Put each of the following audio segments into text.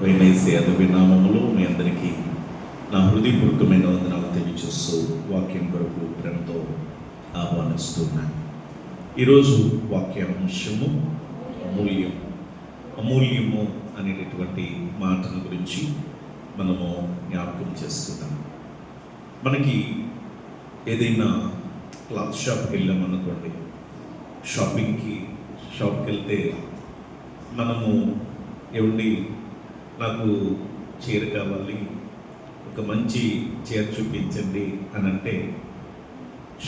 నామములో మీ అందరికీ నా హృదయపూర్వకమైన వందనాలు తెలియజేస్తూ వాక్యం కొరకు ప్రేమతో ఆహ్వానిస్తున్నాను. ఈరోజు వాక్యాంశము అమూల్యము అనేటటువంటి మాటల గురించి మనము జ్ఞాపకం చేసుకుందాం. మనకి ఏదైనా క్లాత్ షాప్కి వెళ్ళామనుకోండి, షాప్కి వెళ్తే మనము ఏమండి నాకు చీర కావాలి, ఒక మంచి చీర చూపించండి అని అంటే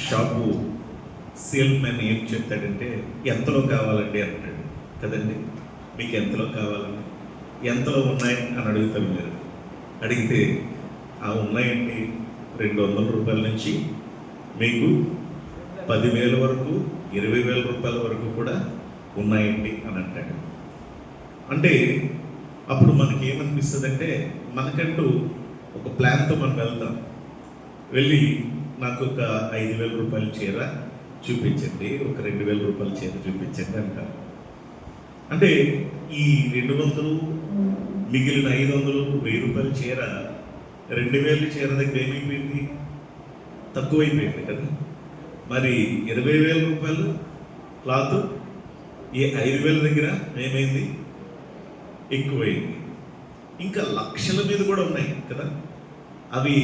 షాపు సేల్ మ్యాన్ ఏం చెప్తాడంటే ఎంతలో కావాలండి అంటాడు కదండి. మీకు ఎంతలో కావాలండి, ఎంతలో ఉన్నాయి అని అడుగుతారు. మీరు అడిగితే ఉన్నాయండి, 200 రూపాయల నుంచి మీకు 10,000 వరకు, 20,000 రూపాయల వరకు కూడా ఉన్నాయండి అని అంటాడు. అంటే అప్పుడు మనకి ఏమనిపిస్తుంది అంటే, మనకంటూ ఒక ప్లాన్తో మనం వెళ్తాం. వెళ్ళి నాకు ఒక 5,000 రూపాయల చీర చూపించండి, ఒక 2,000 రూపాయల చీర చూపించండి అంటారు. అంటే ఈ 200 మిగిలిన 500 1000 రూపాయల చీర 2,000 చీర దగ్గర ఏమైపోయింది, తక్కువైపోయింది కదా. మరి 20,000 రూపాయలు క్లాత్ ఈ 5,000 దగ్గర ఏమైంది, ఎక్కువైంది. ఇంకా లక్షల మీద కూడా ఉన్నాయి కదా. అవి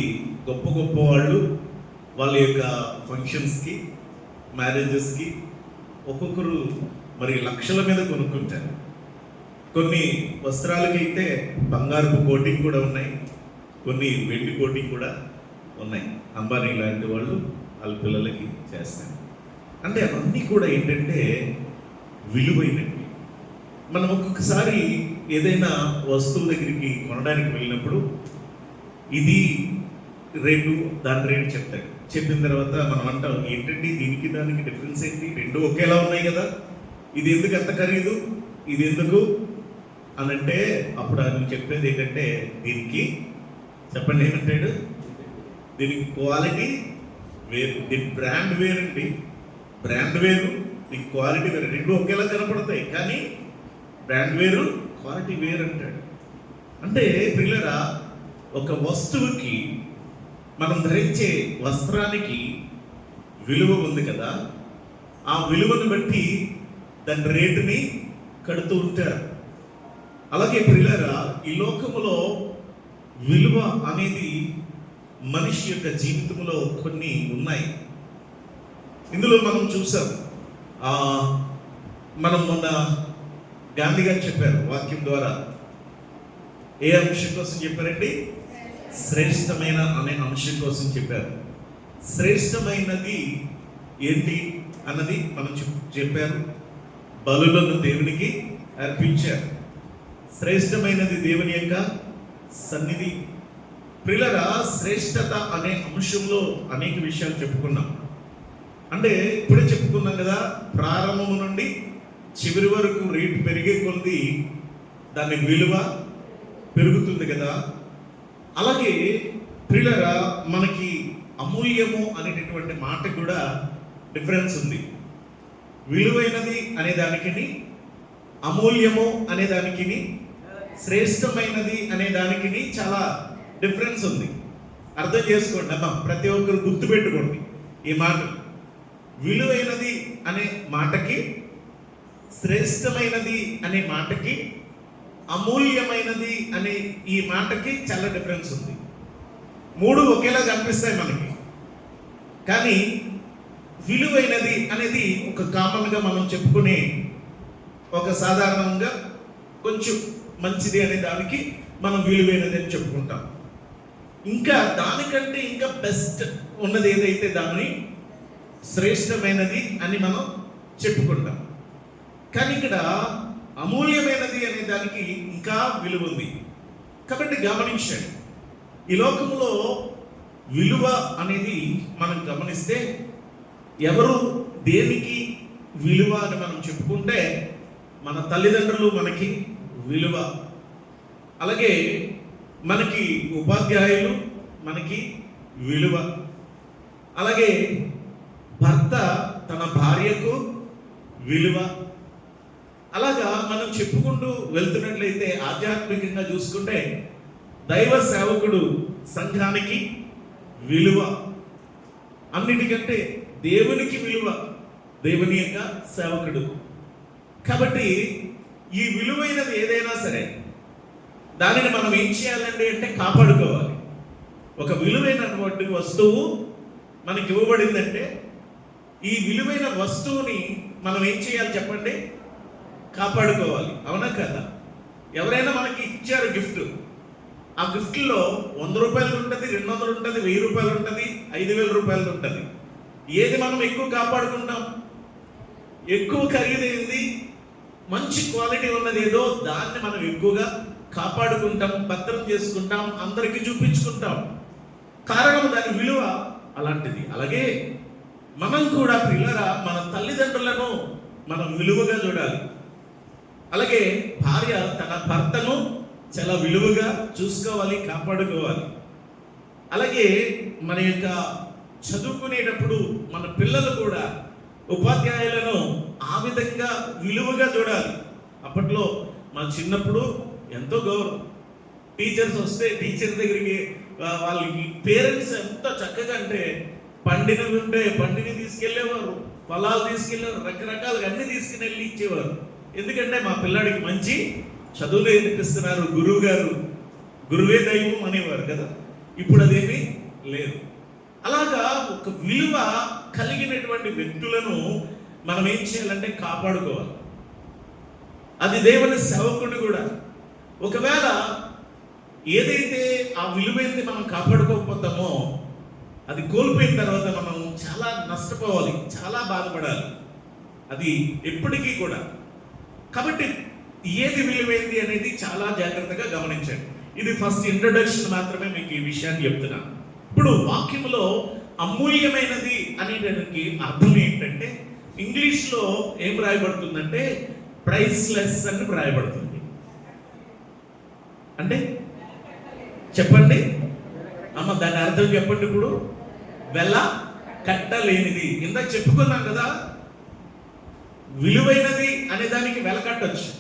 గొప్ప గొప్ప వాళ్ళు వాళ్ళ యొక్క ఫంక్షన్స్కి, మ్యారేజెస్కి ఒక్కొక్కరు మరి లక్షల మీద కొనుక్కుంటారు. కొన్ని వస్త్రాలకైతే బంగారపు కోటింగ్ కూడా ఉన్నాయి, కొన్ని వెండి కోటింగ్ కూడా ఉన్నాయి. అంబానీ లాంటి వాళ్ళు వాళ్ళ పిల్లలకి చేస్తారు. అంటే అవన్నీ కూడా ఏంటంటే విలువైనవి. మనం ఒక్కొక్కసారి ఏదైనా వస్తువు దగ్గరికి కొనడానికి వెళ్ళినప్పుడు ఇది రేటు, దాని రేటు చెప్తాడు. చెప్పిన తర్వాత మనం అంటాం, ఏంటండి దీనికి దానికి డిఫరెన్స్ ఏంటి, రెండు ఒకేలా ఉన్నాయి కదా, ఇది ఎందుకు అంత ఖరీదు, ఇది ఎందుకు అని అంటే అప్పుడు ఆయన చెప్పేది ఏంటంటే, దీనికి చెప్పండి ఏమంటాడు, దీనికి క్వాలిటీ వేరు, దీని బ్రాండ్ వేరండి, బ్రాండ్ వేరు, దీనికి క్వాలిటీ వేరు, రెండు ఒకేలా కనపడతాయి కానీ బ్రాండ్ వేరు, క్వాలిటీ వేరు అంటాడు. అంటే పిల్లరా, ఒక వస్తువుకి మనం ధరించే వస్త్రానికి విలువ ఉంది కదా, ఆ విలువను బట్టి దాని రేటుని కడుతూ ఉంటారు. అలాగే పిల్లరా, ఈ లోకములో విలువ అనేది మనిషి యొక్క జీవితంలో కొన్ని ఉన్నాయి. ఇందులో మనం చూసాం, మనం మొన్న గాంధీ గారు చెప్పారు వాక్యం ద్వారా. ఏ అంశం కోసం చెప్పారండి, శ్రేష్టమైన అనే అంశం కోసం చెప్పారు. శ్రేష్టమైనది ఏంటి అన్నది మనం చెప్పారు. బలులను దేవునికి అర్పించారు. శ్రేష్టమైనది దేవుని యొక్క సన్నిధి. ప్రియులరా, శ్రేష్టత అనే అంశంలో అనేక విషయాలు చెప్పుకున్నాం. అంటే ఇప్పుడే చెప్పుకున్నాం కదా, ప్రారంభము నుండి చివరి వరకు రేటు పెరిగే కొద్ది దాని విలువ పెరుగుతుంది కదా. అలాగే ప్రియులరా, మనకి అమూల్యము అనేటటువంటి మాట కూడా డిఫరెన్స్ ఉంది. విలువైనది అనే దానికి, అమూల్యము అనే దానికి, శ్రేష్టమైనది అనే దానికి చాలా డిఫరెన్స్ ఉంది. అర్థం చేసుకోండి అమ్మా, ప్రతి ఒక్కరు గుర్తుపెట్టుకోండి ఈ మాట. విలువైనది అనే మాటకి, శ్రేష్టమైనది అనే మాటకి, అమూల్యమైనది అనే ఈ మాటకి చాలా డిఫరెన్స్ ఉంది. మూడు ఒకేలా కనిపిస్తాయి మనకి, కానీ విలువైనది అనేది ఒక కామన్గా మనం చెప్పుకునే, ఒక సాధారణంగా కొంచెం మంచిది అనే దానికి మనం విలువైనది అని చెప్పుకుంటాం. ఇంకా దానికంటే ఇంకా బెస్ట్ ఉన్నది ఏదైతే దాన్ని శ్రేష్టమైనది అని మనం చెప్పుకుంటాం. కానీ ఇక్కడ అమూల్యమైనది అనే దానికి ఇంకా విలువ ఉంది. కాబట్టి గమనించండి, ఈ లోకంలో విలువ అనేది మనం గమనిస్తే, ఎవరు దేనికి విలువ అని మనం చెప్పుకుంటే, మన తల్లిదండ్రులు మనకి విలువ, అలాగే మనకి ఉపాధ్యాయులు మనకి విలువ, అలాగే భర్త తన భార్యకు విలువ, అలాగా మనం చెప్పుకుంటూ వెళ్తున్నట్లయితే ఆధ్యాత్మికంగా చూసుకుంటే దైవ సేవకుడు సంఘానికి విలువ, అన్నిటికంటే దేవునికి విలువ దేవుని యొక్క సేవకుడు. కాబట్టి ఈ విలువైనది ఏదైనా సరే దానిని మనం ఏం చేయాలండి అంటే కాపాడుకోవాలి. ఒక విలువైనటువంటి వస్తువు మనకి ఇవ్వబడిందంటే ఈ విలువైన వస్తువుని మనం ఏం చేయాలి చెప్పండి? కాపాడుకోవాలి. అవునా కదా? ఎవరైనా మనకి ఇచ్చారు గిఫ్ట్, ఆ గిఫ్ట్లో 100 రూపాయలు ఉంటుంది, 200 ఉంటుంది, 1000 రూపాయలు ఉంటుంది, 5000 రూపాయలు ఉంటుంది. ఏది మనం ఎక్కువ కాపాడుకుంటాం? ఎక్కువ ఖరీదైంది, మంచి క్వాలిటీ ఉన్నది ఏదో దాన్ని మనం ఎక్కువగా కాపాడుకుంటాం, భద్రం చేసుకుంటాం, అందరికీ చూపించుకుంటాం. కారణం దాని విలువ అలాంటిది. అలాగే మనం కూడా పిల్లరా మన తల్లిదండ్రులను మనం విలువగా చూడాలి. అలాగే భార్య తన భర్తను చాలా విలువగా చూసుకోవాలి, కాపాడుకోవాలి. అలాగే మన యొక్క చదువుకునేటప్పుడు మన పిల్లలు కూడా ఉపాధ్యాయులను ఆ విధంగా విలువగా చూడాలి. అప్పట్లో మా చిన్నప్పుడు ఎంతో గౌరవం. టీచర్స్ వస్తే టీచర్ దగ్గరికి వాళ్ళకి పేరెంట్స్ ఎంత చక్కగా అంటే పండినవి ఉంటే పండిని తీసుకెళ్లేవారు, ఫలాలు తీసుకెళ్లేవారు, రకరకాలుగా అన్ని తీసుకుని వెళ్ళి ఇచ్చేవారు. ఎందుకంటే మా పిల్లాడికి మంచి చదువులు నేర్పిస్తున్నారు, గురువు గారు, గురువే దైవం అనేవారు కదా. ఇప్పుడు అదేమీ లేదు. అలాగా ఒక విలువ కలిగినటువంటి వ్యక్తులను మనం ఏం చేయాలంటే కాపాడుకోవాలి. అది దేవుని సేవకుడు కూడా. ఒకవేళ ఏదైతే ఆ విలువైంది మనం కాపాడుకోకపోతామో అది కోల్పోయిన తర్వాత మనం చాలా నష్టపోవాలి, చాలా బాధపడాలి. అది ఎప్పటికీ కూడా. కాబట్టి ఏది విలువైంది అనేది చాలా జాగ్రత్తగా గమనించండి. ఇది ఫస్ట్ ఇంట్రొడక్షన్ మాత్రమే మీకు ఈ విషయాన్ని చెప్తున్నాను. ఇప్పుడు వాక్యంలో అమూల్యమైనది అనేదానికి అర్థం ఏంటంటే ఇంగ్లీష్లో ఏం రాయబడుతుందంటే ప్రైస్లెస్ అని రాయబడుతుంది. అంటే చెప్పండి అమ్మ, దాని అర్థం చెప్పండి. ఇప్పుడు వెల కట్టలేనిది. ఇందాక చెప్పుకున్నాం కదా, విలువైనది అనే దానికి వెల కట్టొచ్చు.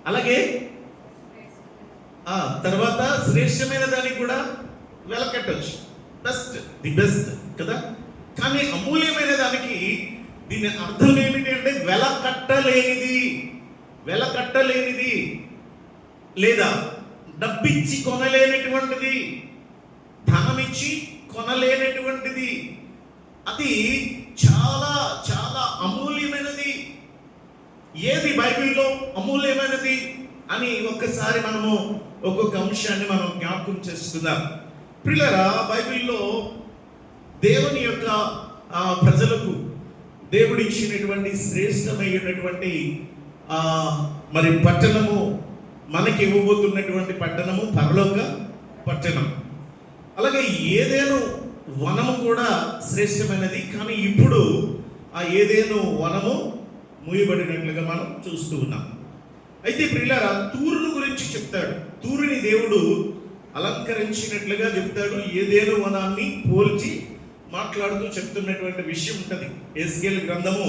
అలాగే తర్వాత శ్రేష్టమైన దానికి కూడా వెల కట్టొచ్చు. ది బెస్ట్ కదా. కానీ అమూల్యమైన దానికి దీని అర్థం ఏమిటి అంటే వెల కట్టలేనిది. వెల కట్టలేనిది లేదా డబ్బిచ్చి కొనలేనటువంటిది, ధనమిచ్చి కొనలేనటువంటిది, అది చాలా చాలా అమూల్యమైనది. ఏది బైబిల్లో అమూల్యమైనది అని ఒక్కసారి మనము ఒక్కొక్క అంశాన్ని మనం జ్ఞాపకం చేసుకుందాం. ప్రియులారా, బైబిల్లో దేవుని యొక్క ప్రజలకు దేవుడు ఇచ్చినటువంటి శ్రేష్టమైనటువంటి మరి పట్టణము, మనకి ఇవ్వబోతున్నటువంటి పట్టణము పరలోక పట్టణం. అలాగే ఏదేను వనము కూడా శ్రేష్టమైనది. కానీ ఇప్పుడు ఆ ఏదేను వనము మూయబడినట్లుగా మనం చూస్తూ ఉన్నాం. అయితే ప్రియులారా, తూరును గురించి చెప్తాడు. తూరుని దేవుడు అలంకరించినట్లుగా చెప్తాడు. ఏదేను వనాన్ని పోల్చి మాట్లాడుతూ చెప్తున్నటువంటి విషయం ఉంటుంది. ఎస్కేల్ గ్రంథము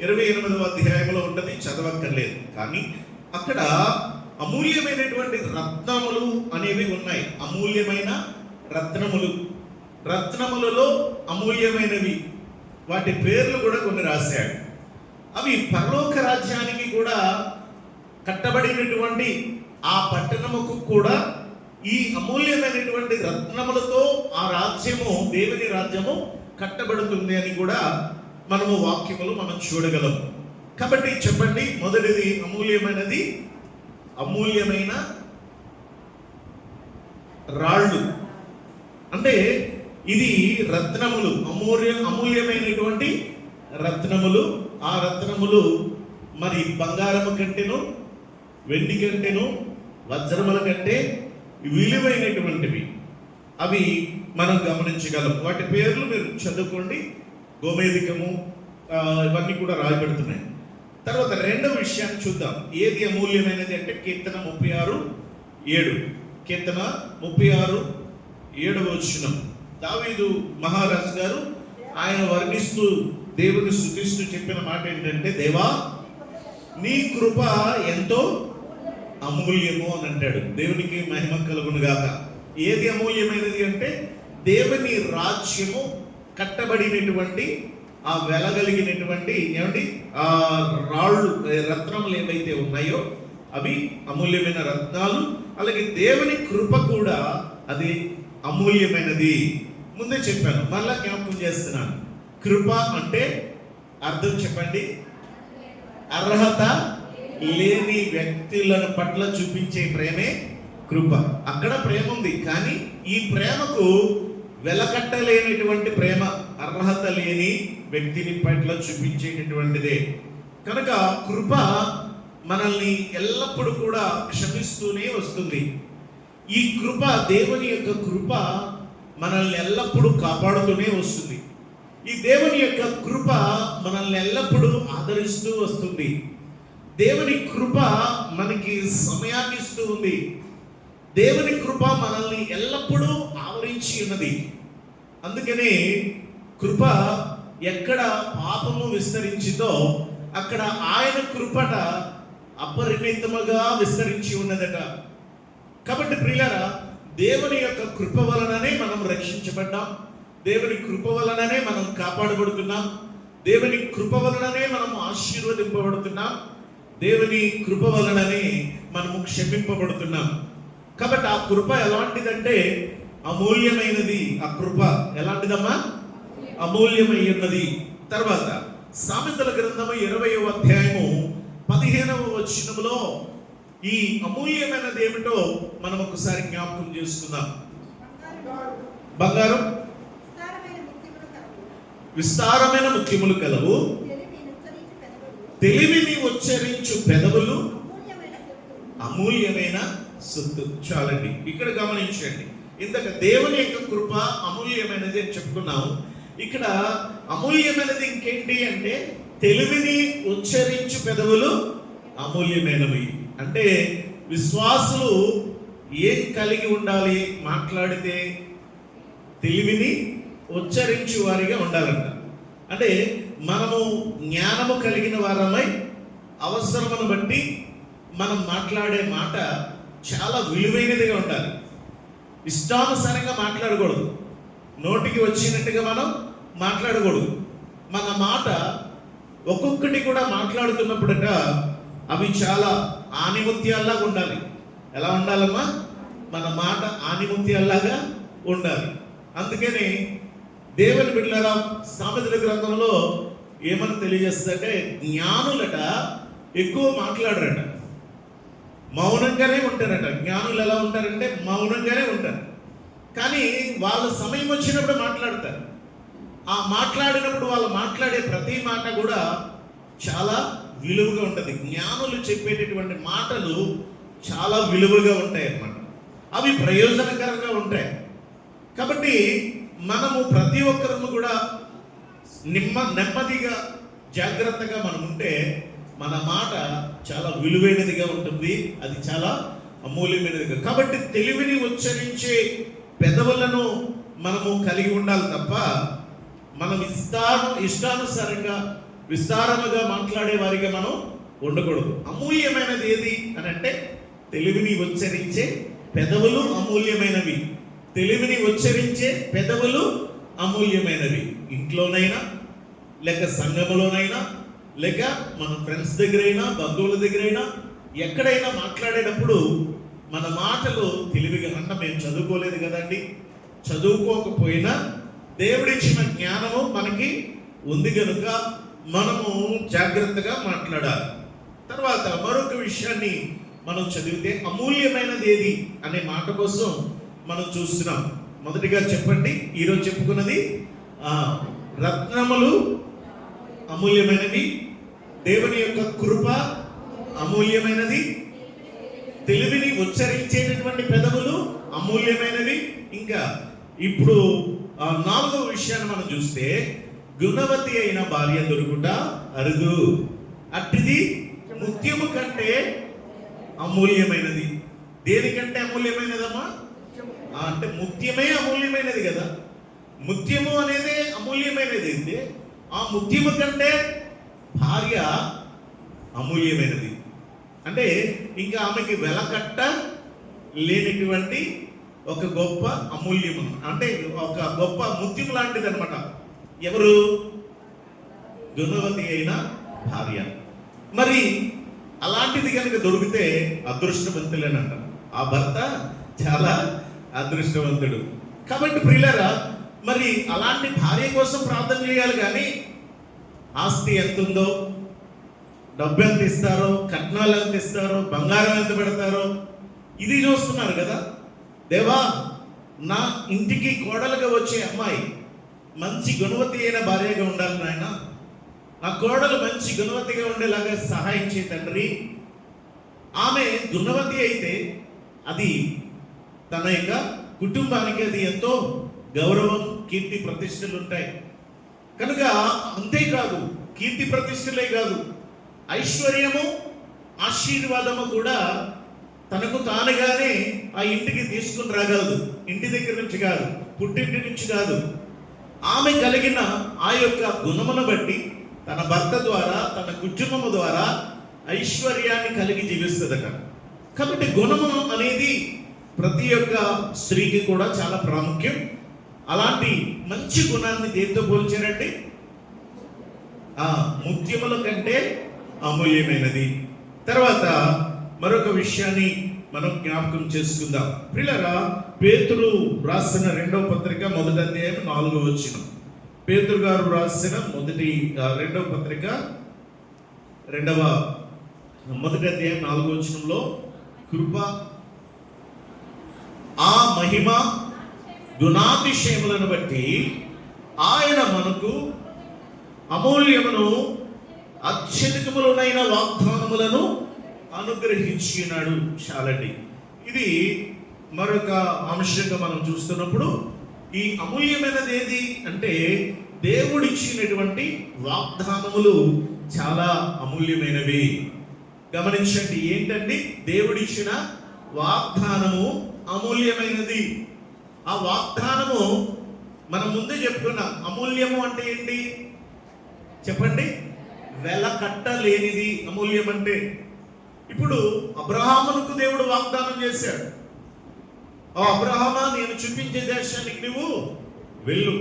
28వ అధ్యాయంలో ఉంటుంది, చదవక్కర్లేదు. కానీ అక్కడ అమూల్యమైనటువంటి రత్నములు అనేవి ఉన్నాయి. అమూల్యమైన రత్నములు, రత్నములలో అమూల్యమైనవి, వాటి పేర్లు కూడా కొన్ని రాశాడు. అవి పరలోక రాజ్యానికి కూడా కట్టబడినటువంటి ఆ పట్టణముకు కూడా ఈ అమూల్యమైనటువంటి రత్నములతో ఆ రాజ్యము, దేవుని రాజ్యము కట్టబడుతుంది అని కూడా మనము వాక్యములు మనం చూడగలం. కాబట్టి చెప్పండి, మొదటిది అమూల్యమైనది, అమూల్యమైన రాళ్ళు. అంటే ఇది రత్నములు, అమూల్యమైనటువంటి రత్నములు. ఆ రత్నములు మరి బంగారము కంటేను, వెండి కంటేను, వజ్రముల కంటే విలువైనటువంటివి. అవి మనం గమనించగలం. వాటి పేర్లు మీరు చదువుకోండి. గోమేధికము ఇవన్నీ కూడా రాయబడుతున్నాయి. తర్వాత రెండవ విషయాన్ని చూద్దాం. ఏది అమూల్యమైనది అంటే కీర్తన 36:7. కీర్తన 36:7 వచనం. దావీదు మహారాజు గారు ఆయన వర్ణిస్తూ దేవుని స్తుతిస్తూ చెప్పిన మాట ఏంటంటే, దేవా నీ కృప ఎంతో అమూల్యము అని అంటాడు. దేవునికి మహిమ కలుగును గాక. ఏది అమూల్యమైనది అంటే దేవుని రాజ్యము కట్టబడినటువంటి ఆ వెలగలిగినటువంటి ఏమండి ఆ రాళ్ళు రత్నములు ఏవైతే ఉన్నాయో అవి అమూల్యమైన రత్నాలు. అలాగే దేవుని కృప కూడా అది అమూల్యమైనది. ముందే చెప్పాను, మళ్ళా జ్ఞాపకం చేస్తున్నాను. కృప అంటే అర్థం చెప్పండి. అర్హత లేని వ్యక్తులను పట్ల చూపించే ప్రేమే కృప. అక్కడ ప్రేమ ఉంది, కానీ ఈ ప్రేమకు వెలకట్టలేనటువంటి ప్రేమ, అర్హత లేని వ్యక్తిని పట్ల చూపించేటటువంటిదే. కనుక కృప మనల్ని ఎల్లప్పుడూ కూడా క్షమిస్తూనే వస్తుంది. ఈ కృప, దేవుని యొక్క కృప మనల్ని ఎల్లప్పుడూ కాపాడుతూనే వస్తుంది. ఈ దేవుని యొక్క కృప మనల్ని ఎల్లప్పుడూ ఆదరిస్తూ వస్తుంది. దేవుని కృప మనకి సమయాన్ని ఇస్తూ ఉంది. దేవుని కృప మనల్ని ఎల్లప్పుడూ ఆవరించి ఉన్నది. అందుకనే కృప ఎక్కడ పాపము విస్తరించిందో అక్కడ ఆయన కృపట అపరిమితముగా విస్తరించి ఉన్నదట. కాబట్టి ప్రియులారా, దేవుని యొక్క కృప వలననే మనం రక్షించబడ్డాం. దేవుని కృప వలననే మనం కాపాడబడుతున్నాం. దేవుని కృప వలననే మనం ఆశీర్వదింపబడుతున్నాం. దేవుని కృప వలననే మనము క్షమింపబడుతున్నాం. కాబట్టి ఆ కృప ఎలాంటిదంటే అమూల్యమైనది. ఆ కృప ఎలాంటిదమ్మా? అమూల్యమైనది. తర్వాత సామెతల గ్రంథము 20వ అధ్యాయము 15వ వచనములో ఈ అమూల్యమైనది ఏమిటో మనం ఒకసారి జ్ఞాపకం చేసుకుందాం. బంగారం విస్తారమైన ముత్యములు కలవు, తెలివిని ఉచ్చరించు పెదవులు అమూల్యమైన సొత్తు. చాలండి, ఇక్కడ గమనించండి. ఇంతక దేవుని యొక్క కృప అమూల్యమైనది అని చెప్పుకున్నాము. ఇక్కడ అమూల్యమైనది ఇంకేంటి అంటే తెలివిని ఉచ్చరించు పెదవులు అమూల్యమైనవి. అంటే విశ్వాసులు ఏం కలిగి ఉండాలి? మాట్లాడితే తెలివిని ఉచ్చరించు వారిగా ఉండాలంట. అంటే మనము జ్ఞానము కలిగిన వారమై అవసరమును బట్టి మనం మాట్లాడే మాట చాలా విలువైనదిగా ఉండాలి. ఇష్టానుసారంగా మాట్లాడకూడదు. నోటికి వచ్చినట్టుగా మనం మాట్లాడకూడదు. మన మాట ఒక్కొక్కటి కూడా మాట్లాడుతున్నప్పుడట అవి చాలా ఆనిముత్యాల్లాగా ఉండాలి. ఎలా ఉండాలమ్మా? మన మాట ఆనిముత్యాల్లాగా ఉండాలి. అందుకని దేవుని బిడ్డలారా, సామెతల గ్రంథంలో ఏమని తెలియజేస్తుందంటే జ్ఞానులట ఎక్కువ మాట్లాడరట, మౌనంగానే ఉంటారట. జ్ఞానులు ఎలా ఉంటారంటే మౌనంగానే ఉంటారు, కానీ వాళ్ళ సమయం వచ్చినప్పుడు మాట్లాడతారు. ఆ మాట్లాడినప్పుడు వాళ్ళు మాట్లాడే ప్రతి మాట కూడా చాలా విలువగా ఉంటుంది. జ్ఞానులు చెప్పేటటువంటి మాటలు చాలా విలువగా ఉంటాయి అన్నమాట. అవి ప్రయోజనకరంగా ఉంటాయి. కాబట్టి మనము ప్రతి ఒక్కరము కూడా నెమ్మదిగా జాగ్రత్తగా మనం ఉంటే మన మాట చాలా విలువైనదిగా ఉంటుంది. అది చాలా అమూల్యమైనదిగా. కాబట్టి తెలివిని ఉచ్చరించే పెదవులను మనము కలిగి ఉండాలి తప్ప మనం ఇష్టానుసారంగా విస్తారముగా మాట్లాడే వారిగా మనం ఉండకూడదు. అమూల్యమైనది ఏది అని అంటే తెలివిని ఉచ్చరించే పెదవులు అమూల్యమైనవి. తెలివిని ఉచ్చరించే పెదవులు అమూల్యమైనవి. ఇంట్లోనైనా లేక సంఘములోనైనా లేక మన ఫ్రెండ్స్ దగ్గరైనా బంధువుల దగ్గరైనా ఎక్కడైనా మాట్లాడేటప్పుడు మన మాటలు తెలివిగా అన్న మేము చదువుకోలేదు కదండి, చదువుకోకపోయినా దేవుడిచ్చిన జ్ఞానము మనకి ఉంది కనుక మనము జాగ్రత్తగా మాట్లాడాలి. తర్వాత మరొక విషయాన్ని మనం చదివితే అమూల్యమైనది ఏది అనే మాట కోసం మనం చూస్తున్నాం. మొదటిగా చెప్పండి, ఈరోజు చెప్పుకున్నది రత్నములు అమూల్యమైనవి, దేవుని యొక్క కృప అమూల్యమైనది, తెలివిని ఉచ్చరించేటటువంటి పెదవులు అమూల్యమైనవి. ఇంకా ఇప్పుడు 4వ విషయాన్ని మనం చూస్తే గుణవతి అయిన భార్య దొరుకుట అరుదు, అట్టిది ముత్యము కంటే అమూల్యమైనది. దేనికంటే అమూల్యమైనదమ్మా? అంటే ముత్యమే అమూల్యమైనది కదా. ముత్యము అనేది అమూల్యమైనది అయితే ఆ ముత్యము కంటే భార్య అమూల్యమైనది. అంటే ఇంకా ఆమెకి వెలకట్ట లేనటువంటి ఒక గొప్ప అమూల్యము, అంటే ఒక గొప్ప ముత్యం లాంటిది అనమాట. ఎవరు? గుణవతి అయిన భార్య. మరి అలాంటిది కనుక దొరికితే అదృష్టవంతులని అంటారు. ఆ భర్త చాలా అదృష్టవంతుడు. కాబట్టి ప్రియులారా, మరి అలాంటి భార్య కోసం ప్రార్థన చేయాలి కానీ ఆస్తి ఎంత ఉందో, డబ్బు ఎంత ఇస్తారో, కట్నాలు ఎంత ఇస్తారో, బంగారం ఎంత పెడతారో ఇది చూస్తున్నారు కదా. దేవా, నా ఇంటికి కోడలుగా వచ్చే అమ్మాయి మంచి గుణవతి అయిన భార్యగా ఉండాలి నాయన. నా కోడలు మంచి గుణవతిగా ఉండేలాగా సహాయం చేయ తండ్రి. ఆమె గుణవతి అయితే అది తన యొక్క కుటుంబానికి అది ఎంతో గౌరవం, కీర్తి ప్రతిష్టలు ఉంటాయి. కనుక అంతేకాదు, కీర్తి ప్రతిష్టలే కాదు, ఐశ్వర్యము ఆశీర్వాదము కూడా తనకు తానుగానే ఆ ఇంటికి తీసుకుని రాగలదు. ఇంటి దగ్గర నుంచి కాదు, పుట్టింటి నుంచి కాదు. ఆమె కలిగిన ఆ యొక్క గుణమును బట్టి తన భర్త ద్వారా, తన కుటుంబము ద్వారా ఐశ్వర్యాన్ని కలిగి జీవిస్తుందట. కాబట్టి గుణము అనేది ప్రతి ఒక్క స్త్రీకి కూడా చాలా ప్రాముఖ్యం. అలాంటి మంచి గుణాన్ని దేంతో పోల్చారంటే ఆ ముత్యముల కంటే అమూల్యమైనది. తర్వాత మరొక విషయాన్ని మనం జ్ఞాపకం చేసుకుందాం. ప్రియులారా, పేతురు రాసిన 2వ పత్రిక 1వ అధ్యాయం 4వ వచనం. పేతురు గారు రాసిన 2వ పత్రిక 1వ అధ్యాయం 4వ వచనంలో కృప, ఆ మహిమ గుణాతిశయములను బట్టి ఆయన మనకు అమూల్యమును అత్యధికములైన వాగ్దానములను అనుగ్రహించినాడు. చాలండి. ఇది మరొక అంశంగా మనం చూస్తున్నప్పుడు ఈ అమూల్యమైనది ఏది అంటే దేవుడిచ్చినటువంటి వాగ్దానములు చాలా అమూల్యమైనవి. గమనించండి, ఏంటండి? దేవుడిచ్చిన వాగ్దానము అమూల్యమైనది. ఆ వాగ్దానము మనం ముందే చెప్పుకున్నాం. అమూల్యము అంటే ఏంటి చెప్పండి? వెల కట్టలేనిది అమూల్యం అంటే. ఇప్పుడు అబ్రహామునకు దేవుడు వాగ్దానం చేశాడు, ఆ అబ్రహామా, నేను చూపించే దేశానికి నువ్వు వెళ్ళు,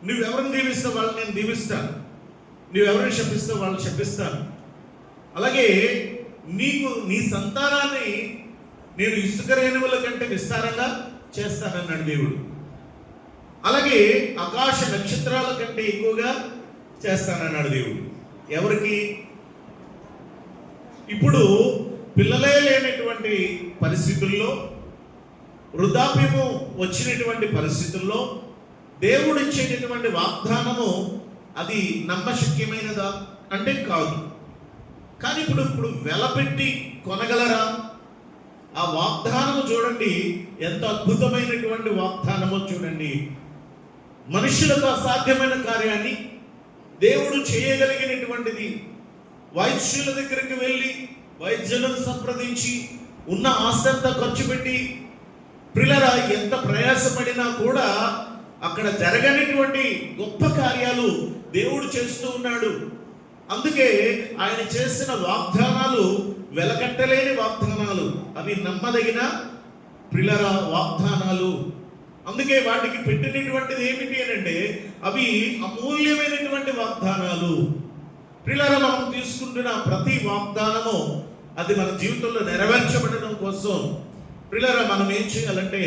నువ్వెవరిని దీవిస్తావు వాళ్ళని నేను దీవిస్తాను, నువ్వెవరిని శపిస్తావు వాళ్ళని శపిస్తాను, అలాగే నీకు నీ సంతానాన్ని నేను ఇసుక రేణువుల కంటే విస్తారంగా చేస్తానన్నాడు దేవుడు. అలాగే ఆకాశ నక్షత్రాల కంటే ఎక్కువగా చేస్తానన్నాడు దేవుడు. ఎవరికి? ఇప్పుడు పిల్లలే లేనటువంటి పరిస్థితుల్లో, వృద్ధాప్యము వచ్చినటువంటి పరిస్థితుల్లో దేవుడు ఇచ్చేటటువంటి వాగ్దానము అది నమ్మశక్యమైనదా అంటే కాదు. కానీ ఇప్పుడు వెలపెట్టి కొనగలరా? ఆ వాగ్దానము చూడండి, ఎంత అద్భుతమైనటువంటి వాగ్దానమో చూడండి. మనుషులకు అసాధ్యమైన కార్యాన్ని దేవుడు చేయగలిగినటువంటిది. వైద్యుల దగ్గరికి వెళ్ళి వైద్యులను సంప్రదించి ఉన్న ఆస్తి అంతా ఖర్చు పెట్టి ప్రియులారా ఎంత ప్రయాసపడినా కూడా అక్కడ జరగనటువంటి గొప్ప కార్యాలు దేవుడు చేస్తూ ఉన్నాడు. అందుకే ఆయన చేసిన వాగ్దానాలు వెలకట్టలేని వాగ్దానాలు, అవి నమ్మదగిన ప్రియులారా వాగ్దానాలు. అందుకే వాటికి పెట్టినటువంటిది ఏమిటి అని అంటే అవి అమూల్యమైనటువంటి వాగ్దానాలు. ప్రియులారా, మనం తీసుకుంటున్న ప్రతి వాగ్దానము అది మన జీవితంలో నెరవేర్చబడడం కోసం ప్రియులారా మనం ఏం చేయాలంటే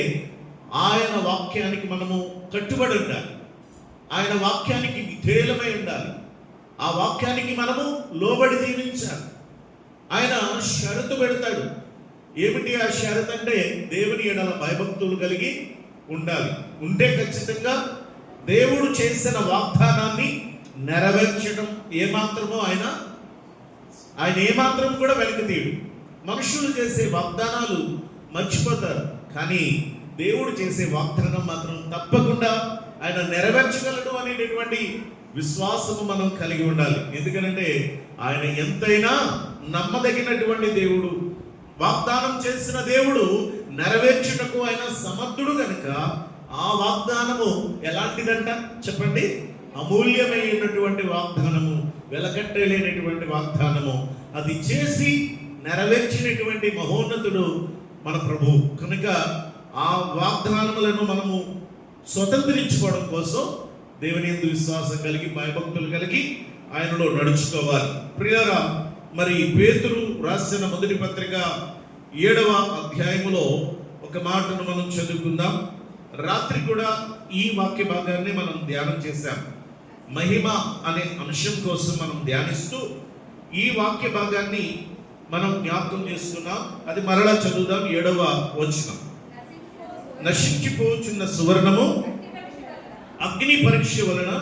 ఆయన వాక్యానికి మనము కట్టుబడి ఉండాలి. ఆయన వాక్యానికి విధేయులమై ఉండాలి. ఆ వాక్యానికి మనము లోబడి జీవించాలి. ఆయన షరతు పెడతాడు. ఏమిటి ఆ షరతు అంటే దేవుని ఎడల భయభక్తులు కలిగి ఉండాలి. ఉంటే ఖచ్చితంగా దేవుడు చేసిన వాగ్దానాన్ని నెరవేర్చడం ఏమాత్రమో ఆయన ఏమాత్రం కూడా వెనక్కి. మనుషులు చేసే వాగ్దానాలు మర్చిపోతారు, కానీ దేవుడు చేసే వాగ్దానం మాత్రం తప్పకుండా ఆయన నెరవేర్చగలడు అనేటటువంటి విశ్వాసము మనం కలిగి ఉండాలి. ఎందుకంటే ఆయన ఎంతైనా నమ్మదగినటువంటి దేవుడు. వాగ్దానం చేసిన దేవుడు నెరవేర్చుటకు ఆయన సమర్థుడు కనుక ఆ వాగ్దానము ఎలాంటిదంట చెప్పండి? అమూల్యమైనటువంటి వాగ్దానము. వెలకట్టలేనటువంటి వాగ్దానము. అది చేసి నెరవేర్చినటువంటి మహోన్నతుడు మన ప్రభు కనుక ఆ వాగ్దానములను మనము స్వతంత్రించుకోవడం కోసం దేవుని యందు విశ్వాసం కలిగి భయభక్తులు కలిగి ఆయనలో నడుచుకోవాలి. ప్రియులారా, మరి పేతురు రాసిన మొదటి పత్రిక 7వ అధ్యాయములో ఒక మాటను మనం చదువుకుందాం. రాత్రి కూడా ఈ వాక్య భాగాన్ని మనం ధ్యానం చేశాం. మహిమ అనే అంశం కోసం మనం ధ్యానిస్తూ ఈ వాక్య భాగాన్ని మనం జ్ఞాపకం చేసుకున్నాం. అది మరలా చదువుదాం. 7వ వచనం, నశించిపోచున్న సువర్ణము అగ్ని పరీక్ష వలన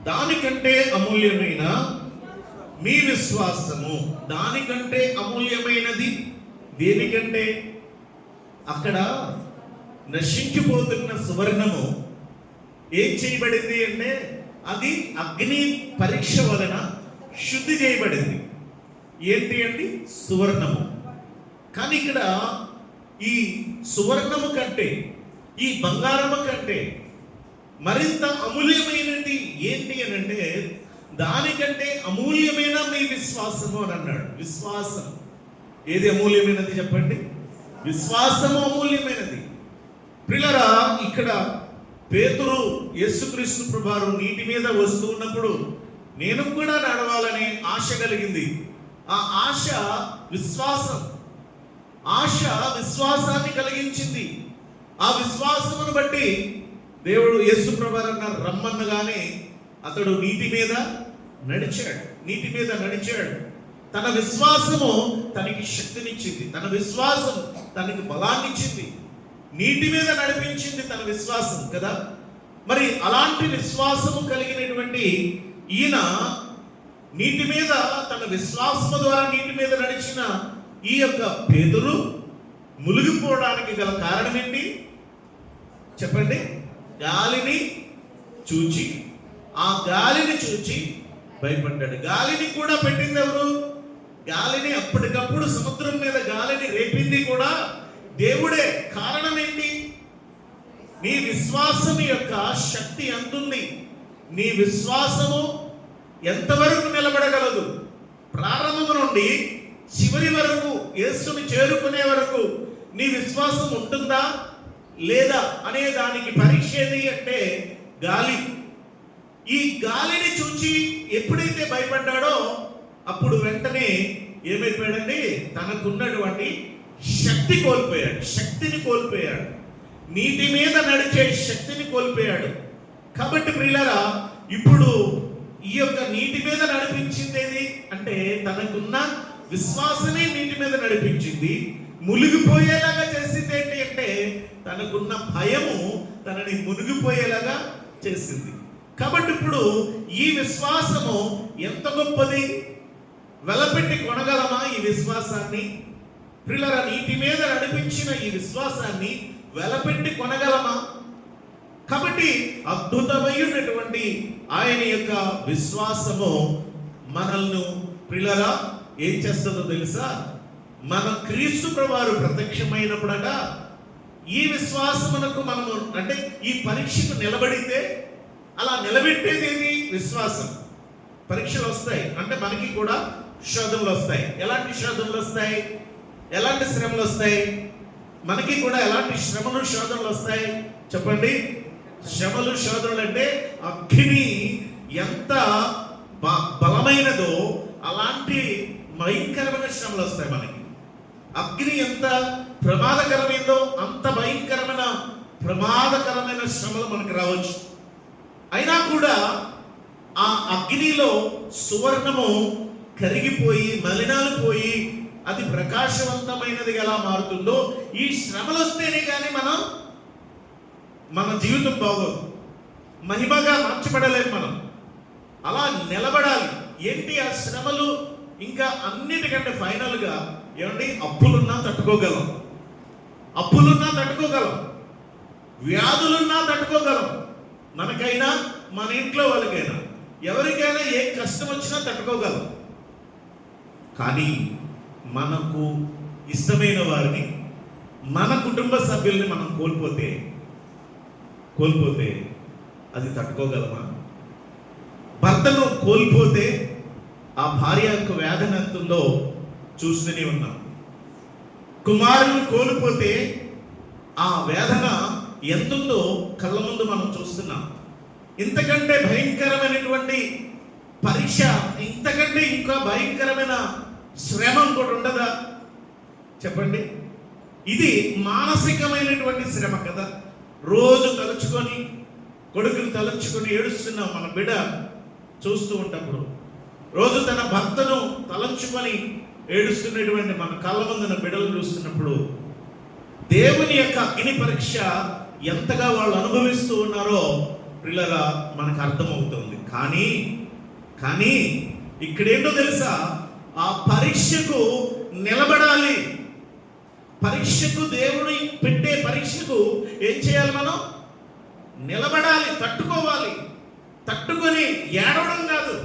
దానికంటే అమూల్యమైన మీ విశ్వాసము. దానికంటే అమూల్యమైనది దేనికంటే? అక్కడ నశించిపోతున్న సువర్ణము ఏం చేయబడింది అంటే అది అగ్ని పరీక్ష వలన శుద్ధి చేయబడింది. ఏంటి అంటే సువర్ణము. కానీ ఇక్కడ ఈ సువర్ణము కంటే, ఈ బంగారము కంటే మరింత అమూల్యమైనది ఏంటి అని అంటే దానికంటే అమూల్యమైన మీ విశ్వాసము అని అన్నాడు. విశ్వాసం ఏది అమూల్యమైనది చెప్పండి? విశ్వాసము అమూల్యమైనది. ప్రియులారా, ఇక్కడ పేతురు యేసుక్రీస్తు ప్రభువారు నీటి మీద వస్తూ ఉన్నప్పుడు నేను కూడా నడవాలనే ఆశ కలిగింది. ఆ ఆశ విశ్వాసం. ఆశ విశ్వాసాన్ని కలిగించింది. ఆ విశ్వాసమును బట్టి దేవుడు యేసు ప్రభువారు అన్నారు రమ్మన్నగానే అతడు నీటి మీద నడిచాడు. తన విశ్వాసము తనకి శక్తినిచ్చింది. తన విశ్వాసం తనకి బలాన్నిచ్చింది. నీటి మీద నడిపించింది తన విశ్వాసం కదా. మరి అలాంటి విశ్వాసము కలిగినటువంటి ఈయన నీటి మీద, తన విశ్వాసము ద్వారా నీటి మీద నడిచిన ఈ యొక్క పేతురు మునిగిపోవడానికి గల కారణం ఏంటి చెప్పండి? గాలిని చూచి, ఆ గాలిని చూచి భయపడ్డాడు. గాలిని కూడా పెట్టింది ఎవరు? గాలిని అప్పటికప్పుడు సముద్రం మీద గాలిని రేపింది కూడా దేవుడే. కారణం ఏంటి? నీ విశ్వాసం యొక్క శక్తి ఎంతుంది? నీ విశ్వాసము ఎంతవరకు నిలబడగలదు? ప్రారంభం నుండి చివరి వరకు, యేసుని చేరుకునే వరకు నీ విశ్వాసం ఉంటుందా లేదా అనే దానికి పరీక్ష ఏది అంటే గాలి. ఈ గాలిని చూచి ఎప్పుడైతే భయపడ్డాడో అప్పుడు వెంటనే ఏమైపోయాడండి? తనకున్నటువంటి శక్తిని కోల్పోయాడు. నీటి మీద నడిచే శక్తిని కోల్పోయాడు. కాబట్టి ప్రియులారా, ఇప్పుడు ఈ యొక్క నీటి మీద నడిపించింది ఏది అంటే తనకున్న విశ్వాసమే నీటి మీద నడిపించింది. మునిగిపోయేలాగా చేసింది ఏంటి అంటే తనకున్న భయము తనని మునిగిపోయేలాగా చేసింది. కాబట్టి ఇప్పుడు ఈ విశ్వాసము ఎంత గొప్పది! వెలపెట్టి కొనగలమా ఈ విశ్వాసాన్ని? ప్రియులారా, నీటి మీద నడిపించిన ఈ విశ్వాసాన్ని వెలపెట్టి కొనగలమా? కాబట్టి అద్భుతమైనటువంటి ఆయన యొక్క విశ్వాసము మనల్ని ప్రియులారా ఏం చేస్తుందో తెలుసా? మన క్రీస్తు ప్రభువారు ప్రత్యక్షమైనప్పుడగా ఈ విశ్వాసమునకు మనము అంటే ఈ పరీక్షకు నిలబడితే, అలా నిలబెట్టేది ఏది? విశ్వాసం. పరీక్షలు వస్తాయి అంటే మనకి కూడా శోధనలు వస్తాయి. ఎలాంటి శోధనలు వస్తాయి? ఎలాంటి శ్రమలు వస్తాయి? మనకి కూడా ఎలాంటి శ్రమలు శోధనలు వస్తాయి చెప్పండి? శ్రమలు శోధనలు అంటే అగ్ని ఎంత బలమైనదో అలాంటి భయంకరమైన శ్రమలు వస్తాయి మనకి. అగ్ని ఎంత ప్రమాదకరమైందో అంత ప్రమాదకరమైన శ్రమలు మనకు రావచ్చు. అయినా కూడా ఆ అగ్నిలో సువర్ణము కరిగిపోయి మలినాలు పోయి అది ప్రకాశవంతమైనది ఎలా మారుతుందో ఈ శ్రమలు వస్తేనే కానీ మన జీవితం బాగోదు. మహిమగా మార్చబడలేము మనం. అలా నిలబడాలి. ఏంటి ఆ శ్రమలు? ఇంకా అన్నిటికంటే ఫైనల్గా ఏమండి, అప్పులున్నా తట్టుకోగలం, వ్యాధులున్నా తట్టుకోగలం. మనకైనా మన ఇంట్లో వాళ్ళకైనా ఎవరికైనా ఏ కష్టం వచ్చినా తట్టుకోగలం. కానీ మనకు ఇష్టమైన వారిని, మన కుటుంబ సభ్యుల్ని మనం కోల్పోతే అది తట్టుకోగలమా? భర్తను కోల్పోతే ఆ భార్య యొక్క వేదన ఎంత ఉందో చూస్తూనే ఉన్నాం. కుమారుని కోల్పోతే ఆ వేదన ఎంతుందో కళ్ళ ముందు మనం చూస్తున్నాం. ఇంతకంటే భయంకరమైనటువంటి పరీక్ష, ఇంతకంటే ఇంకా భయంకరమైన శ్రమ కూడా ఉండదా చెప్పండి? ఇది మానసికమైనటువంటి శ్రమ కదా. రోజు తలుచుకొని, కొడుకుని తలుచుకొని ఏడుస్తున్నాం మన బిడ్డ చూస్తూ ఉంటప్పుడు, రోజు తన భర్తను తలంచుకొని ఏడుస్తున్నటువంటి మన కళ్ళ ముందున బిడ్డలు చూస్తున్నప్పుడు దేవుని యొక్క అగ్ని పరీక్ష ఎంతగా వాళ్ళు అనుభవిస్తూ ఉన్నారో పిల్లగా మనకు అర్థమవుతుంది. కానీ ఇక్కడేంటో తెలుసా, ఆ పరీక్షకు నిలబడాలి. పరీక్షకు, దేవుని పెట్టే పరీక్షకు ఏం చేయాలి? మనం నిలబడాలి, తట్టుకోవాలి. తట్టుకొని ఏడవడం కాదు,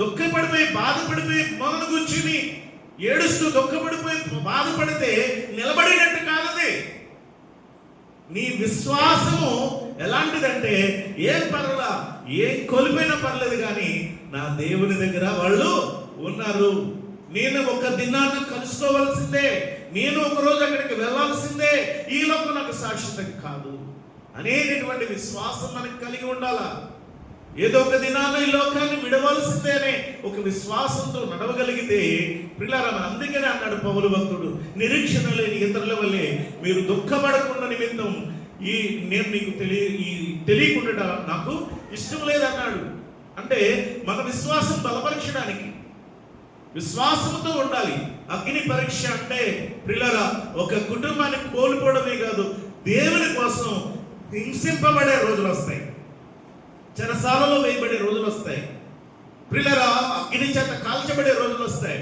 దుఃఖపడిపోయి బాధపడిపోయి మొదలు కూర్చుని ఏడుస్తూ దుఃఖపడిపోయి బాధపడితే నిలబడినట్టు కాదది. నీ విశ్వాసము ఎలాంటిదంటే, ఏం పర్వాలా, ఏం కోల్పోయినా పర్లేదు, కానీ నా దేవుని దగ్గర వాళ్ళు ఉన్నారు, నేను ఒక దినాన్ని కలుసుకోవాల్సిందే, నేను ఒక రోజు అక్కడికి వెళ్ళాల్సిందే, ఈ లోకం నాకు శాశ్వతం కాదు అనేటటువంటి విశ్వాసం మనకు కలిగి ఉండాలా. ఏదో ఒక దినాన ఈ లోకాన్ని విడవలసిందే అనే ఒక విశ్వాసంతో నడవగలిగితే పిల్లరా, మన అందుకనే అన్నాడు పౌలు భక్తుడు, నిరీక్షణ లేని ఇతరుల వల్లే మీరు దుఃఖపడకుండా నిమిత్తం నేను మీకు తెలియకుండా నాకు ఇష్టం లేదన్నాడు. అంటే మన విశ్వాసం బలపరచడానికి విశ్వాసంతో ఉండాలి. అగ్ని పరీక్ష అంటే పిల్లరా, ఒక కుటుంబాన్ని కోల్పోవడమే కాదు, దేవుని కోసం హింసింపబడే రోజులు వస్తాయి, చెరసాలలో వేయబడే రోజులు వస్తాయి పిల్లరా, అగ్ని చేత కాల్చబడే రోజులు వస్తాయి,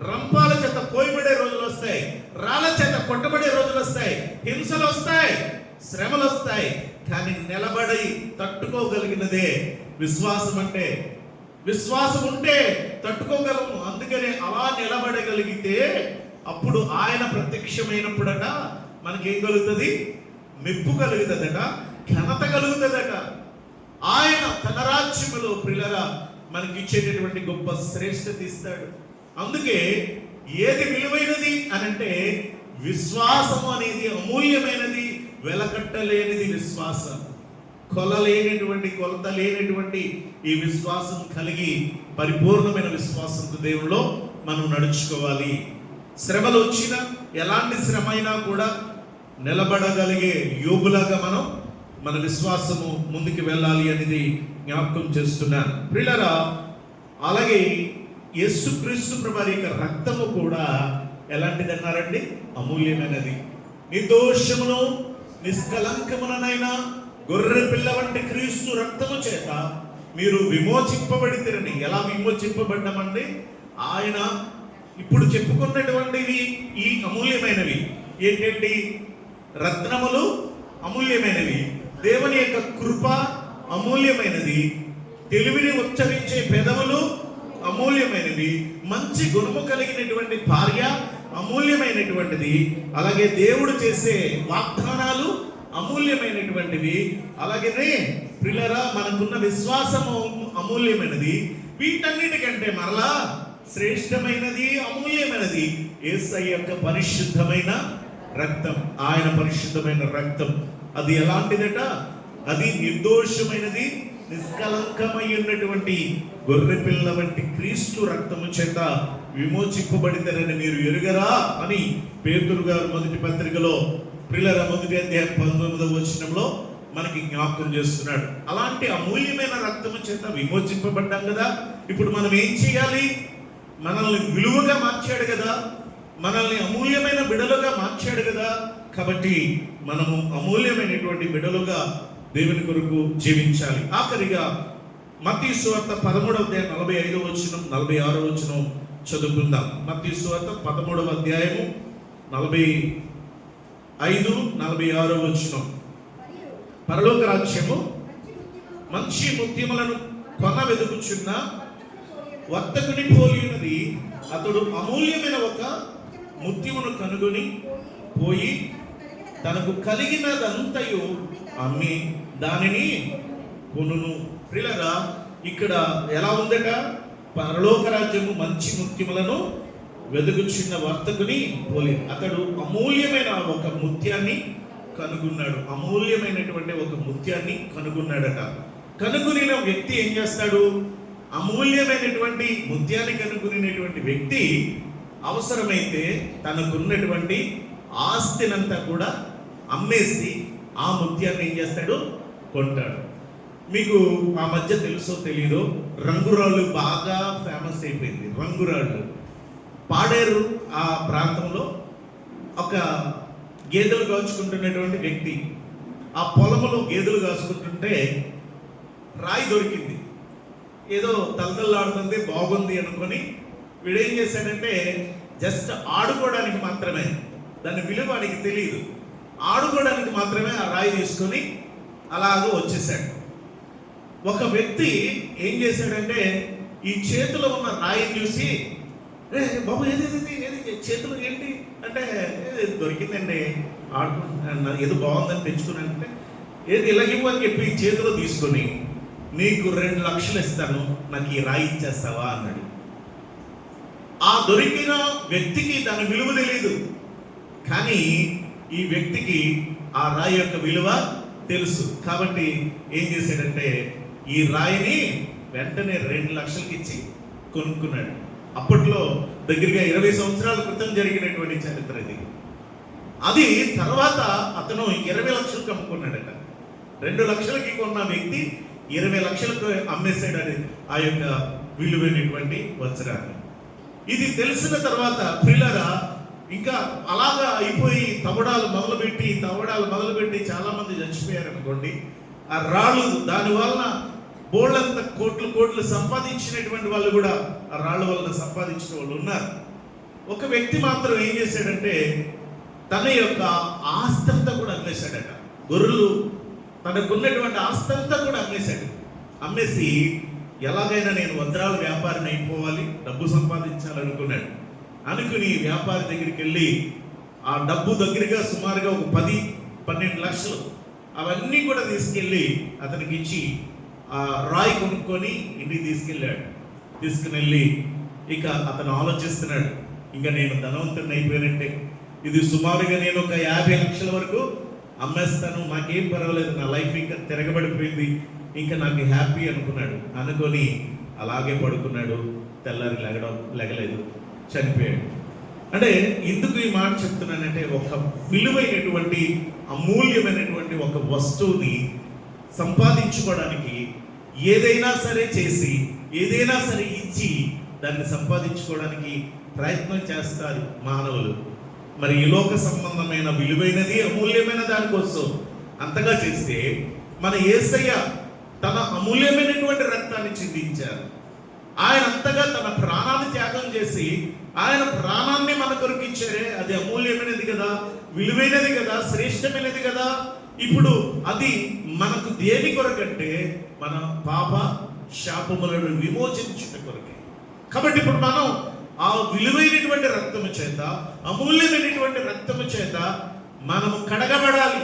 రంపాల చేత కోయబడే రోజులు వస్తాయి, రాళ్ళ చేత కొట్టబడే రోజులు వస్తాయి, హింసలు వస్తాయి, శ్రమలు వస్తాయి. కానీ నిలబడి తట్టుకోగలిగినదే విశ్వాసం. అంటే విశ్వాసం ఉంటే తట్టుకోగలము. అందుకనే అలా నిలబడగలిగితే అప్పుడు ఆయన ప్రత్యక్షమైనప్పుడట మనకేం కలుగుతుంది? మెప్పు కలుగుతుందట, ఘనత కలుగుతుందట. ఆయన తన రాజ్యములో పిల్లరా మనకి ఇచ్చేటటువంటి గొప్ప శ్రేష్టత ఇస్తాడు. అందుకే ఏది విలువైనది అనంటే విశ్వాసం అనేది అమూల్యమైనది, వెలకట్టలేనిది విశ్వాసం. కొలత లేనటువంటి ఈ విశ్వాసం కలిగి పరిపూర్ణమైన విశ్వాసంతో దేవుల్లో మనం నడుచుకోవాలి. శ్రమలు వచ్చినా, ఎలాంటి శ్రమ అయినా కూడా నిలబడగలిగే యోగులాగా మన విశ్వాసము ముందుకు వెళ్ళాలి అనేది జ్ఞాపకం చేస్తున్నాను ప్రియులారా. అలాగే యేసుక్రీస్తు ప్రభువారి యొక్క రక్తము కూడా ఎలాంటిది అన్నారండి? అమూల్యమైనది. నిర్దోషమును నిష్కలంకమునైనా గొర్రె పిల్ల వంటి క్రీస్తు రక్తము చేత మీరు విమోచింపబడితేరని. ఎలా విమోచింపబడ్డామండి? ఆయన ఇప్పుడు చెప్పుకున్నటువంటివి ఈ అమూల్యమైనవి ఏంటండి? రత్నములు అమూల్యమైనవి, దేవుని యొక్క కృప అమూల్యమైనది, తెలివిని ఉచ్చరించే పెదవులు అమూల్యమైనవి, మంచి గుణము కలిగినటువంటి భార్య అమూల్యమైనటువంటిది, అలాగే దేవుడు చేసే వాగ్దానాలు అమూల్యమైనటువంటివి, అలాగే ప్రియులారా మనకున్న విశ్వాసము అమూల్యమైనది. వీటన్నిటికంటే మరలా శ్రేష్టమైనది, అమూల్యమైనది యేసయ్య యొక్క పరిశుద్ధమైన రక్తం. ఆయన పరిశుద్ధమైన రక్తం అది ఎలాంటిదట? అది నిర్దోషమైనది, నిష్కలంకమై ఉన్నటువంటి గొర్రె పిల్ల వంటి క్రీస్తు రక్తము చేత విమోచింపబడితేనని మీరు ఎరుగరా అని పేతురు గారు మొదటి పత్రికలో ప్రియులారా 1వ అధ్యాయం 19వ వచనంలో మనకి జ్ఞాపకం చేస్తున్నాడు. అలాంటి అమూల్యమైన రక్తము చేత విమోచింపబడ్డాం కదా. ఇప్పుడు మనం ఏం చేయాలి? మనల్ని విలువగా మార్చాడు కదా, మనల్ని అమూల్యమైన బిడలుగా మార్చాడు కదా. కాబట్టి మనము అమూల్యమైనటువంటి బిడలుగా దేవుని కొరకు జీవించాలి. ఆఖరిగా మత్తయి సువార్త 13వ అధ్యాయం 45వ వచనం 46వ వచనం చదువుకుందాం. మత్తయి సువార్త 13వ అధ్యాయము 45, 46వ వచనం. పరలోక రాజ్యము మంచి ముత్యములను కొన వెదుకుచున్న వర్తకుని పోలి ఉన్నది. అతడు అమూల్యమైన ఒక ముత్యమును కనుగొని పోయి తనకు కలిగినదంతయు అమ్మి దానిని కొనును. ప్రియులారా, ఇక్కడ ఎలా ఉందట, పరలోక రాజ్యము మంచి ముత్యములను వెదుగుచున్న వర్తకుని పోలి. అతడు అమూల్యమైన ఒక ముత్యాన్ని కనుగొన్నాడు. అమూల్యమైనటువంటి ఒక ముత్యాన్ని కనుగొన్నాడట. కనుగొనిన వ్యక్తి ఏం చేస్తాడు? అమూల్యమైనటువంటి ముత్యాన్ని కనుగొనినటువంటి వ్యక్తి అవసరమైతే తనకున్నటువంటి ఆస్తినంతా కూడా అమ్మేసి ఆ ముత్యాన్ని ఏం చేస్తాడు? కొంటాడు. మీకు ఆ మధ్య తెలుసో తెలీదో, రంగురాళ్ళు బాగా ఫేమస్ అయిపోయింది. రంగురాళ్ళు పాడేరు ఆ ప్రాంతంలో ఒక గేదెలు కాచుకుంటున్నటువంటి వ్యక్తి ఆ పొలంలో గేదెలు కాచుకుంటుంటే రాయి దొరికింది. ఏదో తలతల్లాడుతుంది, బాగుంది అనుకొని వీడేం చేశాడంటే జస్ట్ ఆడుకోవడానికి మాత్రమే, దాని విలువ వాడికి తెలియదు, ఆడుకోవడానికి మాత్రమే ఆ రాయి తీసుకొని అలాగూ వచ్చేసాడు. ఒక వ్యక్తి ఏం చేశాడంటే ఈ చేతిలో ఉన్న రాయిని చూసి, బాబు ఏది చేతులు ఏంటి అంటే, దొరికిందండి, ఆడుకుంటున్నా, ఏదో బాగుందని తెచ్చుకున్నానంటే, ఏది ఇలాగివ్వు అని చెప్పి చేతిలో తీసుకొని, నీకు 2 లక్షలు ఇస్తాను, నాకు ఈ రాయి ఇచ్చేస్తావా అన్నాడు. ఆ దొరికిన వ్యక్తికి దాని విలువ తెలియదు, కానీ ఈ వ్యక్తికి ఆ రాయి యొక్క విలువ తెలుసు. కాబట్టి ఏం చేశాడంటే ఈ రాయిని వెంటనే 2 లక్షలకి ఇచ్చి కొనుక్కున్నాడు. అప్పట్లో దగ్గరగా 20 సంవత్సరాల క్రితం జరిగినటువంటి చరిత్ర ఇది. అది తర్వాత అతను 20 లక్షలకు అమ్ముకున్నాడట. 2 లక్షలకి కొన్న వ్యక్తి 20 లక్షలకు అమ్మేసాడు ఆ యొక్క విలువైనటువంటి వజ్రాన్ని. ఇది తెలిసిన తర్వాత ప్రియులారా, ఇంకా అలాగా అయిపోయి తవ్వడాలు మొదలుపెట్టి చాలా మంది చచ్చిపోయారు అనుకోండి. ఆ రాళ్ళు దాని వలన బోళ్ళంత కోట్లు సంపాదించినటువంటి వాళ్ళు కూడా ఆ రాళ్ళ వలన సంపాదించిన వాళ్ళు ఉన్నారు. ఒక వ్యక్తి మాత్రం ఏం చేశాడంటే తన యొక్క ఆస్తంతా కూడా అమ్మేశాడట. గొర్రెలు తనకున్నటువంటి ఆస్తంతా కూడా అమ్మేశాడు. అమ్మేసి ఎలాగైనా నేను వజ్రాల వ్యాపారిని అయిపోవాలి, డబ్బు సంపాదించాలనుకున్నాడు. అనుకుని వ్యాపారి దగ్గరికి వెళ్ళి ఆ డబ్బు దగ్గరగా సుమారుగా ఒక 10-12 లక్షలు అవన్నీ కూడా తీసుకెళ్ళి అతనికి ఇచ్చి ఆ రాయి కొనుక్కొని ఇంటికి తీసుకుని వెళ్ళి ఇక అతను ఆలోచిస్తున్నాడు, ఇంకా నేను ధనవంతుడిని అయిపోయినట్టే, ఇది సుమారుగా నేను ఒక 50 లక్షల వరకు అమ్మేస్తాను, నాకేం పర్వాలేదు, నా లైఫ్ ఇంకా తిరగబడిపోయింది, ఇంకా నాకు హ్యాపీ అనుకున్నాడు. అనుకొని అలాగే పడుకున్నాడు. తెల్లారి లెగలేదు, చనిపోయాడు. అంటే ఎందుకు ఈ మాట చెప్తున్నానంటే, ఒక విలువైనటువంటి అమూల్యమైనటువంటి ఒక వస్తువుని సంపాదించుకోవడానికి ఏదైనా సరే చేసి, ఏదైనా సరే ఇచ్చి దాన్ని సంపాదించుకోవడానికి ప్రయత్నం చేస్తారు మానవులు. మరి ఈ లోక సంబంధమైన విలువైనది అమూల్యమైన దానికోసం అంతగా చేస్తే మన యేసయ్య తన అమూల్యమైనటువంటి రక్తాన్ని చిందించారు. ఆయన అంతగా తన ప్రాణాన్ని త్యాగం చేసి ఆయన ప్రాణాన్ని మన కొరకు ఇచ్చారే, అది అమూల్యమైనది కదా, విలువైనది కదా, శ్రేష్టమైనది కదా. ఇప్పుడు అది మనకు దేని కొరకంటే మన పాప శాపములను విమోచించుట కొరకే. కాబట్టి ఇప్పుడు మనం ఆ విలువైనటువంటి రక్తము చేత, అమూల్యమైనటువంటి రక్తము చేత మనము కడగబడాలి,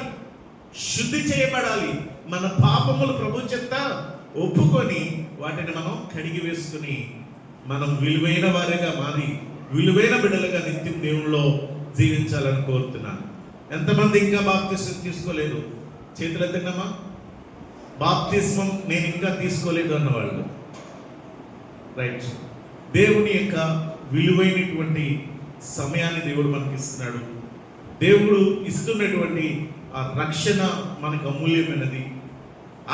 శుద్ధి చేయబడాలి. మన పాపములు ప్రభు చేత ఒప్పుకొని వాటిని మనం కడిగి వేసుకుని మనం విలువైన వారిగా మారి విలువైన బిడ్డలుగా నిత్యం దేవుల్లో జీవించాలని కోరుతున్నాను. ఎంతమంది ఇంకా బాప్తిస్మం తీసుకోలేదు? చేతులు ఎత్తండమ్మా. బాప్తిస్మం నేను ఇంకా తీసుకోలేదు అన్నవాళ్ళు రైట్. దేవుని యొక్క విలువైనటువంటి సమయాన్ని దేవుడు మనకి ఇస్తున్నాడు. దేవుడు ఇస్తున్నటువంటి ఆ రక్షణ మనకు అమూల్యమైనది.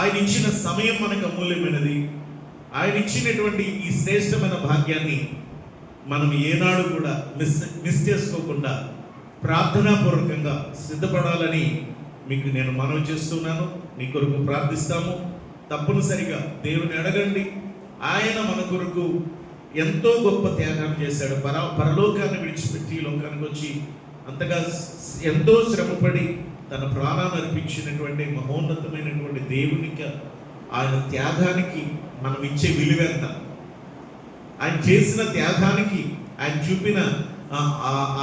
ఆయన ఇచ్చిన సమయం మనకు అమూల్యమైనది. ఆయన ఇచ్చినటువంటి ఈ శ్రేష్టమైన భాగ్యాన్ని మనం ఏనాడు కూడా మిస్ చేసుకోకుండా ప్రార్థనాపూర్వకంగా సిద్ధపడాలని మీకు నేను మనవి చేస్తున్నాను. మీ కొరకు ప్రార్థిస్తాము. తప్పనిసరిగా దేవుని అడగండి. ఆయన మన కొరకు ఎంతో గొప్ప త్యాగాన్ని చేశాడు. పరలోకాన్ని విడిచిపెట్టి లోకానికి వచ్చి అంతగా ఎంతో శ్రమపడి తన ప్రాణాన్ని అర్పించినటువంటి మహోన్నతమైనటువంటి దేవునికి, ఆయన త్యాగానికి మనం ఇచ్చే విలువ ఎంత? ఆయన చేసిన త్యాగానికి, ఆయన చూపిన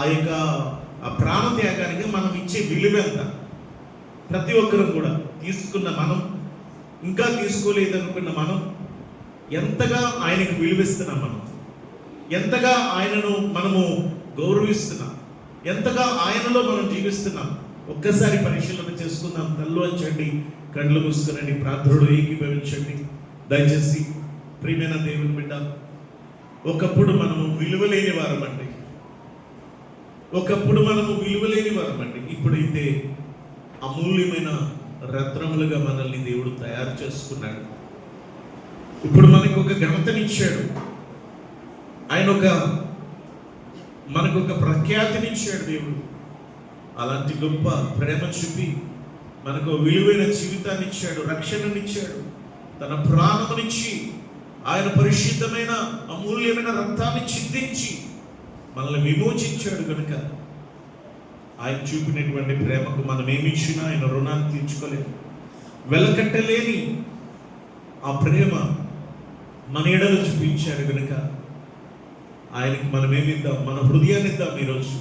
ఆ యొక్క ప్రాణ త్యాగానికి మనం ఇచ్చే విలువ ఎంత? ప్రతి ఒక్కరం కూడా తీసుకున్న మనం, ఇంకా తీసుకోలేదనుకున్న మనం, ఎంతగా ఆయనకు విలువిస్తున్నాం మనం, ఎంతగా ఆయనను మనము గౌరవిస్తున్నాం, ఎంతగా ఆయనలో మనం జీవిస్తున్నాం. ఒక్కసారి పరిశీలన చేసుకుందాం. కళ్ళు వంచండి, కళ్ళు మూసుకునండి, ప్రార్థనలో ఏకీభవించండి దయచేసి. ప్రియమైన దేవుని బిడ్డ, ఒకప్పుడు మనము విలువలేని వారమండి, ఒకప్పుడు మనము విలువలేని వారమండి. ఇప్పుడైతే అమూల్యమైన రత్నములుగా మనల్ని దేవుడు తయారు చేసుకున్నాడు. ఇప్పుడు మనకు ఒక ఘనతనిచ్చాడు, ఆయన మనకు ఒక ప్రఖ్యాతినిచ్చాడు దేవుడు. అలాంటి గొప్ప ప్రేమ చూపి మనకు విలువైన జీవితాన్ని ఇచ్చాడు, రక్షణనిచ్చాడు. తన ప్రాణమునిచ్చి ఆయన పరిశుద్ధమైన అమూల్యమైన రక్తాన్ని చిందించి మనల్ని విమోచించాడు. కనుక ఆయన చూపినటువంటి ప్రేమకు మనం ఏమిచ్చినా ఆయన రుణాన్ని తీర్చుకోలేము. వెలకట్టలేని ఆ ప్రేమ మన ఎడలు చూపించాడు. కనుక ఆయనకి మనం ఏమిద్దాం? మన హృదయాన్ని ఇద్దాం. ఈరోజు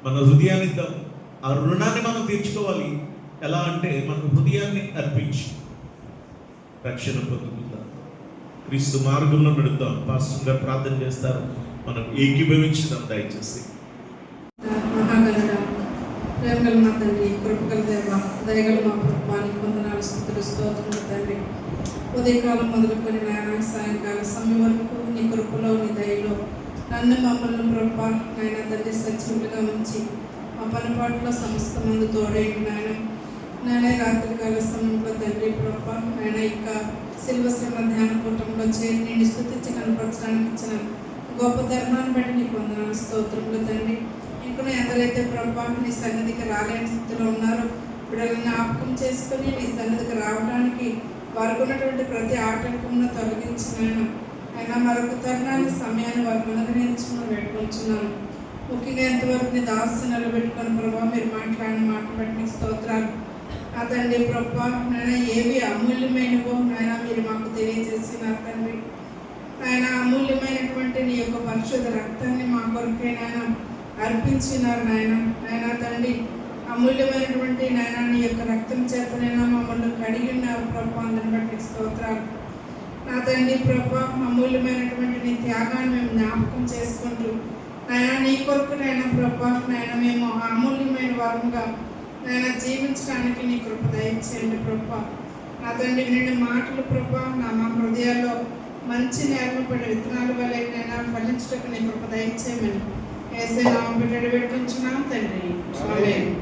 మన హృదయాన్ని ఇద్దాం. ఆ రుణాన్ని మనం తీర్చుకోవాలి. ఎలా అంటే మన హృదయాన్ని అర్పించి రక్షణ పొందుకుందాం, క్రీస్తు మార్గంలో నడుద్దాం. పాస్టర్ గారు ప్రార్థన చేస్తారు, మనం ఏకీభవించుదాం దయచేసి. మహాగణుడా, ప్రేమగల మా తండ్రి, కృపగల దేవ, దయగల మా ప్రభువానికి వందనాలు, స్తుతులు, స్తోత్రములు తండ్రి. ఉదయకాలం మొదలుకొని నాయన సాయంకాల సమయం వరకు నీ కృపలో నీ దయలో నన్ను మమ్మల్ని ప్రభా నాయన తండ్రి సజీవులుగా ఉంచి మా పనిపాట్లో సమస్త మంది తోడేంటి నాయన రాత్రికాల సమయంలో తండ్రి ప్రభా నాయన ఇక శిల్వ శ్రమ ధ్యాన కూటంలో చేరి నేను స్తుతించి కనపరచడానికి ఇచ్చిన గొప్ప ధర్మాన్ని బట్టి నీకు వందనాలు, స్తోత్రములు తండ్రి. ఇంకా ఎందరైతే ప్రభా నీ సన్నిధికి రాలేని స్థితిలో ఉన్నారో బిడ్డలను జ్ఞాపకం చేసుకుని నీ సన్నిధికి రావడానికి వారికి ఉన్నటువంటి ప్రతి ఆటంకమును తొలగించిన అయినా మరొక తరుణాన్ని సమయాన్ని వారికి అనుగ్రహించుకుని పెట్టుకుంటున్నాను. ముఖ్యంగా ఎంతవరకు నీ దాసు నిలబెట్టుకుని ప్రభావ మీరు మాట్లాడిన మాట బట్టి స్తోత్రాలు. అదండి ప్రభా నాయన ఏవి అమూల్యమైనవో నాయన మీరు మాకు తెలియజేసినారు తండ్రి. ఆయన అమూల్యమైనటువంటి నీ యొక్క పరిశుద్ధ రక్తాన్ని మా కొరకే నాయన అర్పించినారు నాయన తండ్రి. అమూల్యమైనటువంటి నాయన నీ యొక్క రక్తం చేతనైనా మమ్మల్ని కడిగినారు ప్రభా, అందరిని బట్టి స్తోత్రాలు. నా తండ్రి ప్రభా అమూల్యమైనటువంటి నీ త్యాగాన్ని మేము జ్ఞాపకం చేసుకుంటూ నాయన నీ కొరకు నాయన ప్రభా నాయన మేము అమూల్యమైన వారముగా నాయన జీవించడానికి నీ కృప దయచేయండి ప్రభా. నా తండ్రి నిండు మాటలు ప్రభా మా హృదయాల్లో మంచి నేలను పడి విత్తనాలు వల్ల నైనా ఫలించడానికి నీ కృప దయచేయమని యేసయ్య నామములో పెట్టుకుంటున్నాం తండ్రి. ఆమేన్.